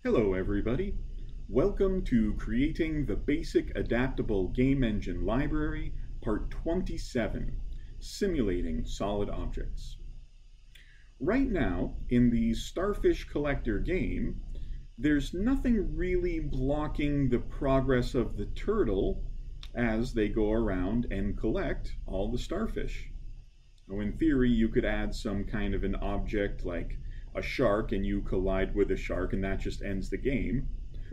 Hello everybody. Welcome to Creating the Basic Adaptable Game Engine Library, Part 27, Simulating Solid Objects. Right now, in the Starfish Collector game, there's nothing really blocking the progress of the turtle as they go around and collect all the starfish. Now, in theory, you could add some kind of an object like a shark and you collide with a shark and that just ends the game.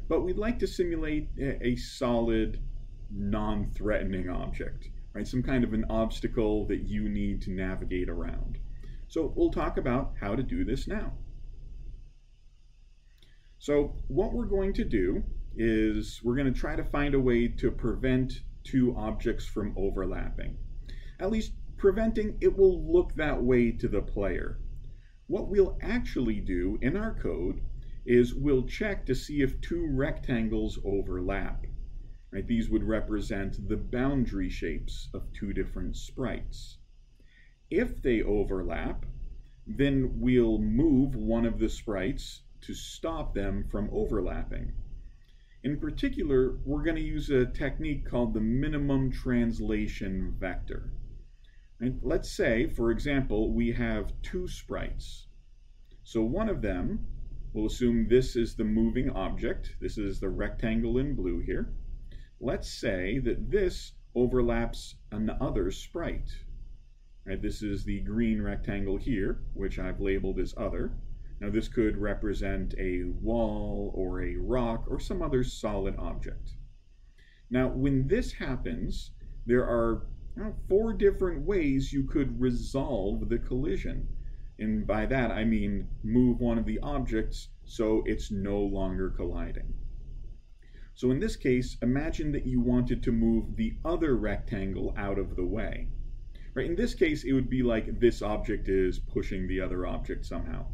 But we'd like to simulate a solid, non-threatening object, right? Some kind of an obstacle that you need to navigate around. So we'll talk about how to do this now. So what we're going to do is we're going to try to find a way to prevent two objects from overlapping. At least preventing it will look that way to the player. What we'll actually do in our code is we'll check to see if two rectangles overlap. Right? These would represent the boundary shapes of two different sprites. If they overlap, then we'll move one of the sprites to stop them from overlapping. In particular, we're going to use a technique called the minimum translation vector. And let's say, for example, we have two sprites. So one of them, we'll assume this is the moving object. This is the rectangle in blue here. Let's say that this overlaps another sprite. Right, this is the green rectangle here, which I've labeled as other. Now this could represent a wall or a rock or some other solid object. Now when this happens, there are four different ways you could resolve the collision. And by that I mean move one of the objects so it's no longer colliding. So in this case, imagine that you wanted to move the other rectangle out of the way. Right? In this case, it would be like this object is pushing the other object somehow.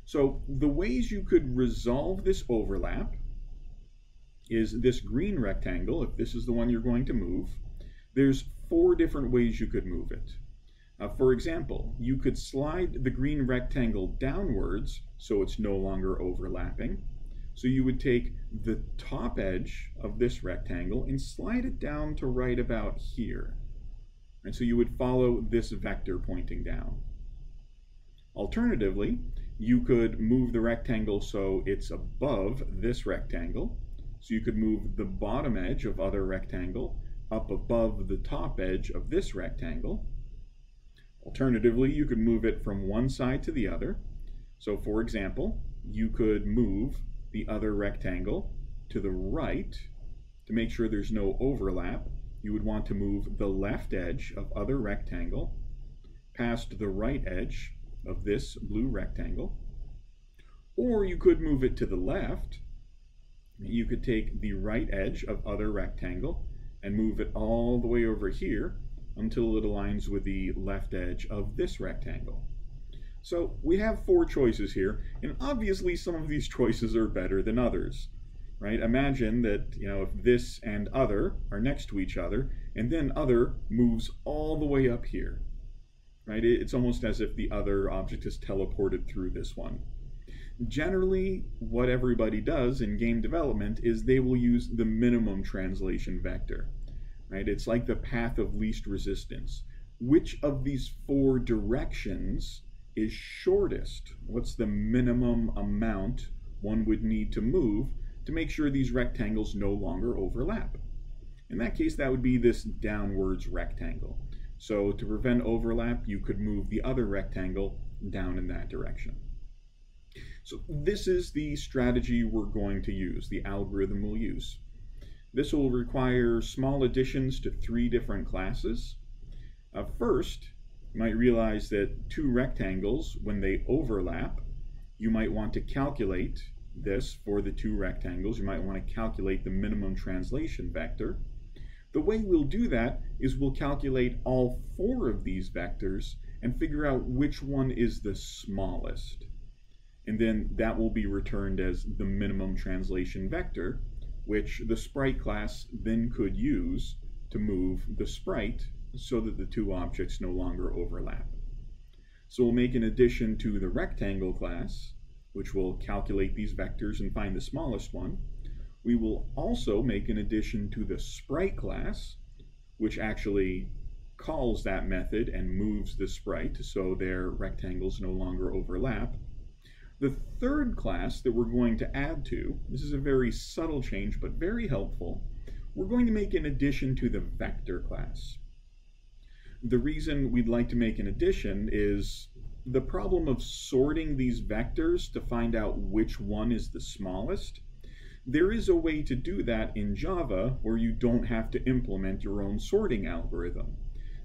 So the ways you could resolve this overlap is this green rectangle, if this is the one you're going to move. There's four different ways you could move it. For example, you could slide the green rectangle downwards so it's no longer overlapping. So you would take the top edge of this rectangle and slide it down to right about here. And so you would follow this vector pointing down. Alternatively, you could move the rectangle so it's above this rectangle. So you could move the bottom edge of other rectangle up above the top edge of this rectangle. Alternatively, you could move it from one side to the other. So for example, you could move the other rectangle to the right to make sure there's no overlap. You would want to move the left edge of other rectangle past the right edge of this blue rectangle. Or you could move it to the left. You could take the right edge of other rectangle and move it all the way over here until it aligns with the left edge of this rectangle. So we have four choices here, and obviously some of these choices are better than others. Right? Imagine that, if this and other are next to each other, and then other moves all the way up here. Right? It's almost as if the other object is teleported through this one. Generally, what everybody does in game development is they will use the minimum translation vector. Right? It's like the path of least resistance. Which of these four directions is shortest? What's the minimum amount one would need to move to make sure these rectangles no longer overlap? In that case, that would be this downwards rectangle. So to prevent overlap, you could move the other rectangle down in that direction. So this is the strategy we're going to use, the algorithm we'll use. This will require small additions to three different classes. First, you might realize that two rectangles, when they overlap, you might want to calculate this for the two rectangles. You might want to calculate the minimum translation vector. The way we'll do that is we'll calculate all four of these vectors and figure out which one is the smallest. And then that will be returned as the minimum translation vector, which the sprite class then could use to move the sprite so that the two objects no longer overlap. So we'll make an addition to the rectangle class which will calculate these vectors and find the smallest one. We will also make an addition to the sprite class, which actually calls that method and moves the sprite so their rectangles no longer overlap. The third class that we're going to add to, this is a very subtle change but very helpful, we're going to make an addition to the vector class. The reason we'd like to make an addition is the problem of sorting these vectors to find out which one is the smallest. There is a way to do that in Java where you don't have to implement your own sorting algorithm.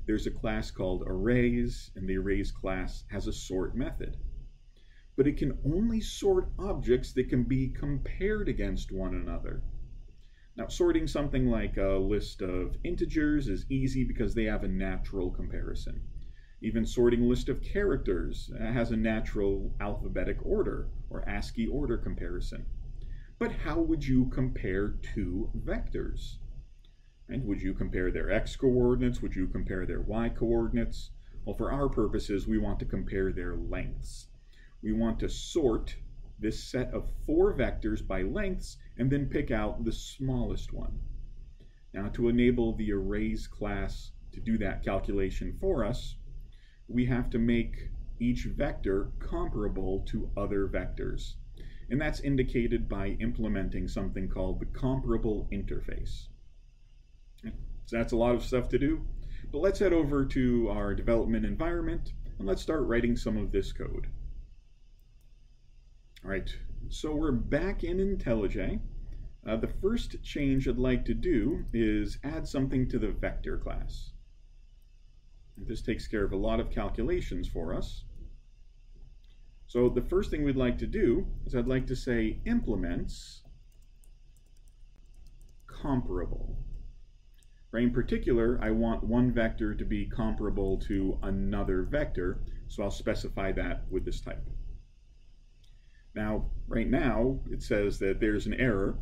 There's a class called arrays, and the arrays class has a sort method. But it can only sort objects that can be compared against one another. Now, sorting something like a list of integers is easy because they have a natural comparison. Even sorting a list of characters has a natural alphabetic order or ASCII order comparison. But how would you compare two vectors? And would you compare their x coordinates? Would you compare their y coordinates? Well, for our purposes, we want to compare their lengths. We want to sort this set of 4 vectors by lengths and then pick out the smallest one. Now, to enable the arrays class to do that calculation for us, we have to make each vector comparable to other vectors. And that's indicated by implementing something called the comparable interface. So that's a lot of stuff to do, but let's head over to our development environment and let's start writing some of this code. All right, so we're back in IntelliJ. The first change I'd like to do is add something to the vector class. This takes care of a lot of calculations for us. So the first thing we'd like to do is I'd like to say implements comparable. In particular, I want one vector to be comparable to another vector, so I'll specify that with this type. Now, right now, it says that there's an error.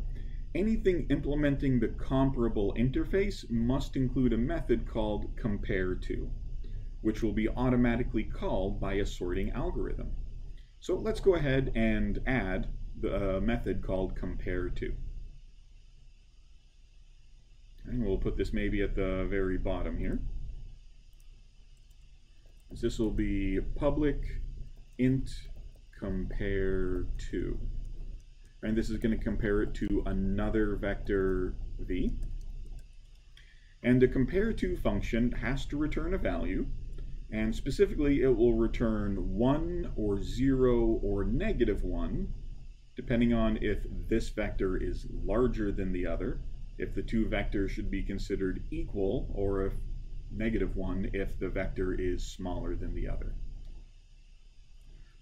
Anything implementing the comparable interface must include a method called compareTo, which will be automatically called by a sorting algorithm. So let's go ahead and add the method called compareTo. And we'll put this maybe at the very bottom here. This will be public int compareTo. And this is going to compare it to another vector v. And the compareTo function has to return a value. And specifically, it will return 1 or 0 or -1, depending on if this vector is larger than the other, if the two vectors should be considered equal, or if -1 if the vector is smaller than the other.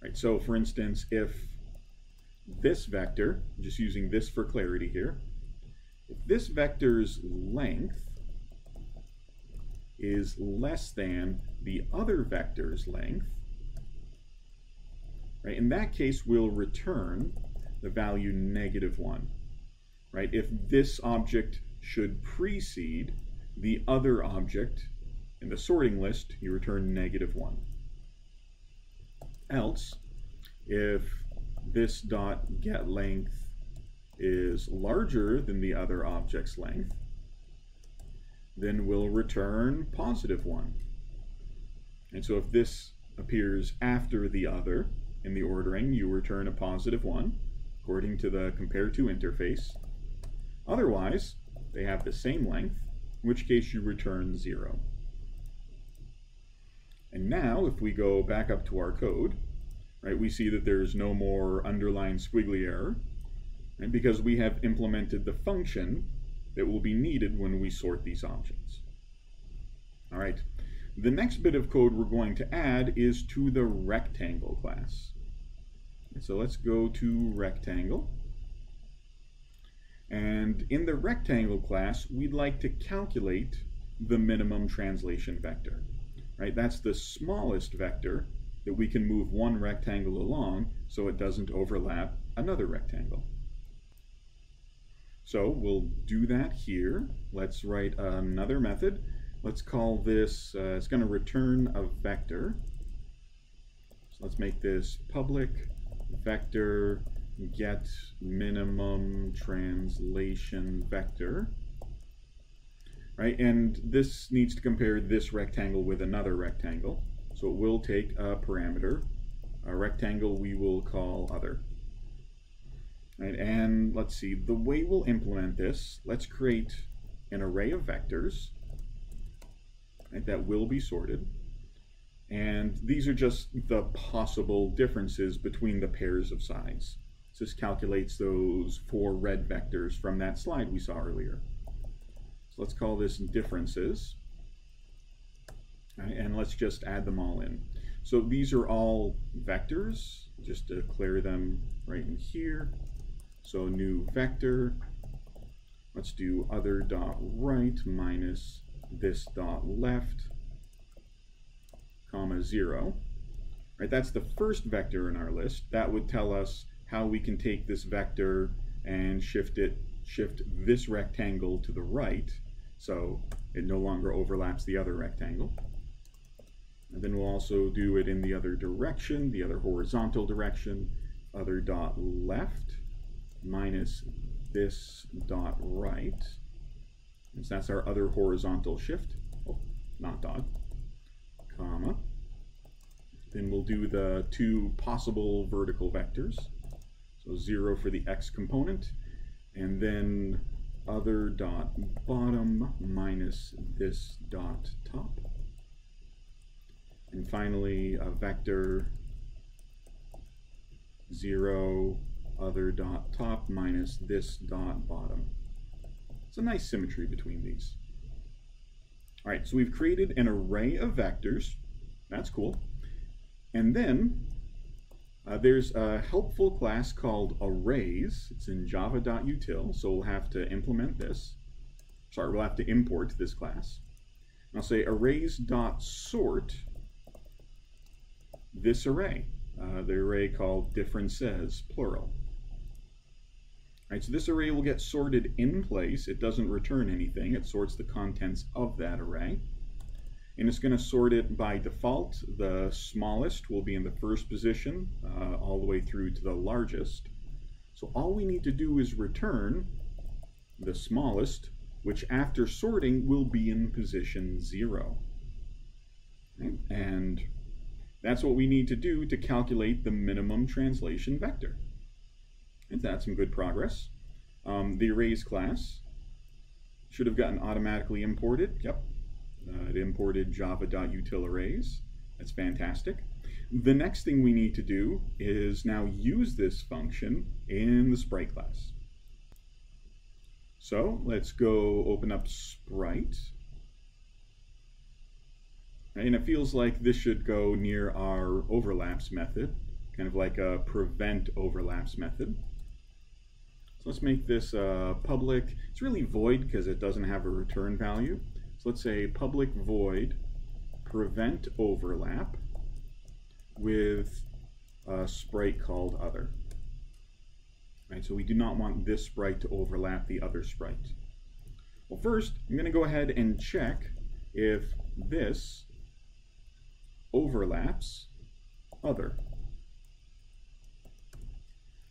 Right, so for instance, if this vector, just using this for clarity here, if this vector's length is less than the other vector's length, right, in that case we'll return the value -1. Right? If this object should precede the other object in the sorting list, you return -1. Else, if this dot get length is larger than the other object's length, then we'll return +1. And so if this appears after the other in the ordering, you return a +1 according to the compareTo interface. Otherwise, they have the same length, in which case you return 0. And now, if we go back up to our code, right, we see that there's no more underlined squiggly error, and because we have implemented the function that will be needed when we sort these objects. All right, the next bit of code we're going to add is to the rectangle class. So let's go to rectangle. And in the rectangle class, we'd like to calculate the minimum translation vector. Right? That's the smallest vector that we can move one rectangle along so it doesn't overlap another rectangle. So we'll do that here. Let's write another method. Let's call this, it's going to return a vector. So let's make this public vector get minimum translation vector, right? And this needs to compare this rectangle with another rectangle. So it will take a parameter, a rectangle we will call other. Right? And let's see, the way we'll implement this, let's create an array of vectors, right, that will be sorted. And these are just the possible differences between the pairs of sides. So this calculates those 4 red vectors from that slide we saw earlier. So let's call this differences. Right, and let's just add them all in. So these are all vectors, just to declare them right in here. So new vector, let's do other dot right minus this dot left, comma 0. Right, that's the first vector in our list. That would tell us how we can take this vector and shift this rectangle to the right, so it no longer overlaps the other rectangle. And then we'll also do it in the other direction, the other horizontal direction, other dot left minus this dot right. And so that's our other horizontal shift, oh, not dot, comma. Then we'll do the 2 possible vertical vectors. So 0 for the x component, and then other dot bottom minus this dot top. And finally, a vector 0 other dot top minus this dot bottom. It's a nice symmetry between these. All right, so we've created an array of vectors. That's cool. And then there's a helpful class called arrays. It's in java.util, so we'll have to implement this. Sorry, we'll have to import this class. And I'll say arrays.sort this array, the array called differences, plural. All right, so this array will get sorted in place. It doesn't return anything. It sorts the contents of that array. And it's going to sort it by default. The smallest will be in the first position, all the way through to the largest. So all we need to do is return the smallest, which after sorting will be in position 0. Okay? And that's what we need to do to calculate the minimum translation vector. And that's some good progress. The arrays class should have gotten automatically imported. Yep. It imported java.util arrays. That's fantastic. The next thing we need to do is now use this function in the sprite class. So let's go open up sprite. And it feels like this should go near our overlaps method, kind of like a prevent overlaps method. So let's make this public. It's really void because it doesn't have a return value. So let's say public void prevent overlap with a sprite called other. Right, so we do not want this sprite to overlap the other sprite. Well, first, I'm going to go ahead and check if this overlaps other.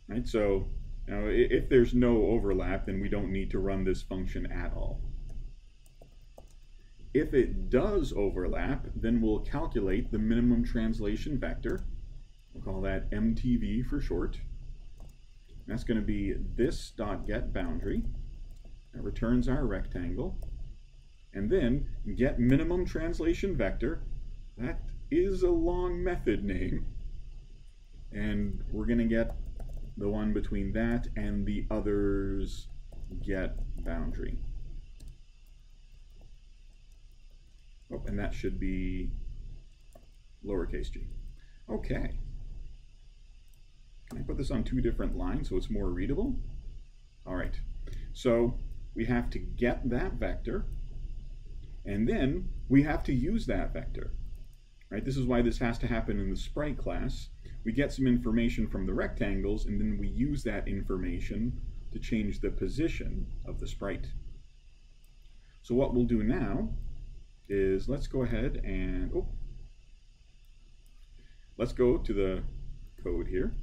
Right, so now if there's no overlap, then we don't need to run this function at all. If it does overlap, then we'll calculate the minimum translation vector. We'll call that MTV for short. That's going to be this dot get boundary. That returns our rectangle. And then get minimum translation vector. That is a long method name. And we're going to get the one between that and the others get boundary. Oh, and that should be lowercase g. Okay. Can I put this on 2 different lines so it's more readable? All right. So we have to get that vector, and then we have to use that vector. Right? This is why this has to happen in the sprite class. We get some information from the rectangles, and then we use that information to change the position of the sprite. So what we'll do now is let's go ahead and let's go to the code here.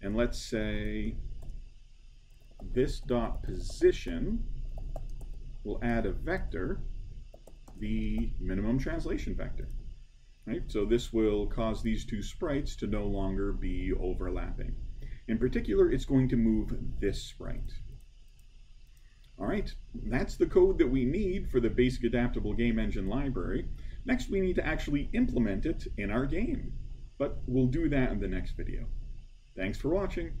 And let's say this dot position will add a vector, the minimum translation vector. Right? So this will cause these two sprites to no longer be overlapping. In particular, it's going to move this sprite. All right, that's the code that we need for the basic adaptable game engine library. Next, we need to actually implement it in our game. But we'll do that in the next video. Thanks for watching.